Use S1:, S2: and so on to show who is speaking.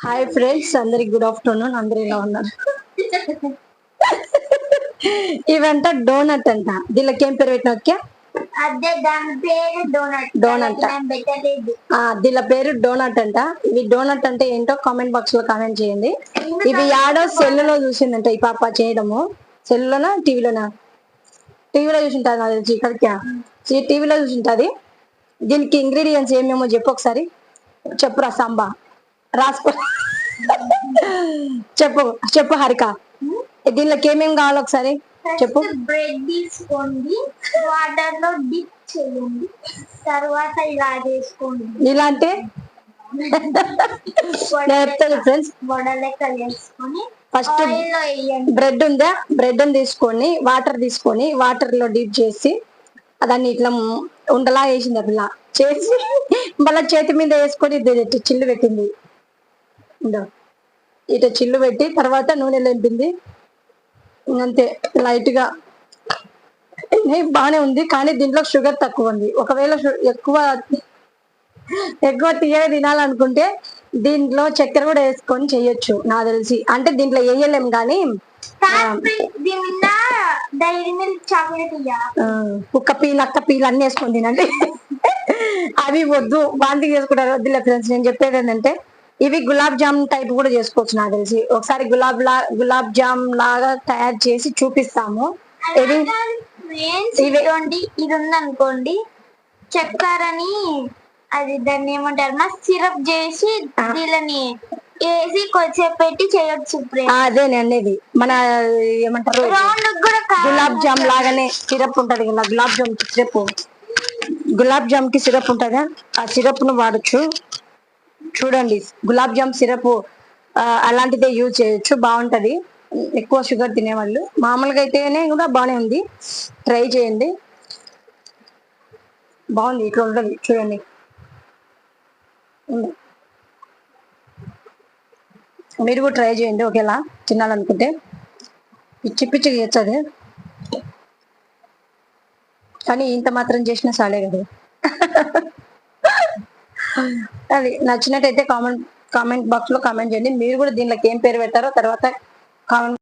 S1: Hi friends, అందరికి good afternoon. అందరు ఇలా ఉన్నారు. ఇవంట డోనట్ అంట. దీనికి ఏం పేరు పెట్టిన డోనట్. దీని పేరు డోనట్ అంట. ఇవి డోనట్ అంటే ఏంటో కామెంట్ బాక్స్ లో కామెంట్ చేయండి. ఇవి యాడో సెల్లులో చూసిందంట ఈ పాప చేయడము. సెల్లులోనా టీవీలో చూసింటది నాకు తెలిసి. ఇక్కడికి టీవీలో చూసింటది. దీనికి ఇంగ్రీడియంట్స్ ఏమేమో చెప్పు ఒకసారి. చెప్పురా సాంబా రాసుకో. చెప్పు చెప్పు హారిక, దీనిలోకి ఏమేమి కావాలి ఒకసారి చెప్పు.
S2: బ్రెడ్ తీసుకోండి, వాటర్ లో డిప్ చేయండి, తర్వాత ఇలా చేసుకోండి.
S1: ఇలా అంటే ఫ్రెండ్స్, ఫస్ట్ బ్రెడ్ ఉందా, బ్రెడ్ తీసుకొని వాటర్ తీసుకొని వాటర్ లో డిప్ చేసి దాన్ని ఇట్లా ఉండలా వేసింది. అట్లా చేసి మళ్ళీ చేతి మీద వేసుకొని చిల్లు పెట్టింది. ఇట చిల్లు పెట్టి తర్వాత నూనె లేపింది. అంతే, లైట్ గా బాగానే ఉంది. కానీ దీంట్లో షుగర్ తక్కువ ఉంది. ఒకవేళ ఎక్కువ తీయగా తినాలనుకుంటే దీంట్లో చక్కెర కూడా వేసుకొని చెయ్యొచ్చు నాకు తెలిసి. అంటే దీంట్లో వేయలేం కానీ కుక్క పీలు అక్క పీలు అన్ని వేసుకొని తినండి. అవి వద్దు, వాంతి చేసుకుంటారు. వద్దులే ఫ్రెండ్స్. నేను చెప్పేది ఏంటంటే ఇవి గులాబ్ జామ్ టైప్ కూడా చేసుకోవచ్చు నాకు తెలిసి. ఒకసారి గులాబ్ జామ్ లాగా తయారు చేసి చూపిస్తాము.
S2: ఇది ఉందనుకోండి, చక్కెరని అది దాన్ని ఏమంటారు సిరప్ చేసి దీనిని వేసి కొద్దిసేపు పెట్టి చేయొచ్చు.
S1: అదే అనేది మన ఏమంటారు గులాబ్ జామ్ లాగానే సిరప్ ఉంటది కదా. గులాబ్ జామ్ కి సిరప్ ఉంటదా, ఆ సిరప్ ను వాడచ్చు. చూడండి, గులాబ్ జామ్ సిరప్ అలాంటిదే యూజ్ చేయొచ్చు, బాగుంటది. ఎక్కువ షుగర్ తినేవాళ్ళు. మామూలుగా అయితేనే కూడా బాగానే ఉంది, ట్రై చేయండి. బాగుంది, ఇట్లా ఉంటుంది చూడండి. మీరు కూడా ట్రై చేయండి ఒకేలా తినాలనుకుంటే. పిచ్చిగా చేయొచ్చు, కానీ ఇంత మాత్రం చేసినా చాలే కదా. అది నచ్చినట్టయితే కామెంట్ బాక్స్ లో కామెంట్ చేయండి. మీరు కూడా దీనిలోకి ఏం పేరు పెట్టారో తర్వాత కామెంట్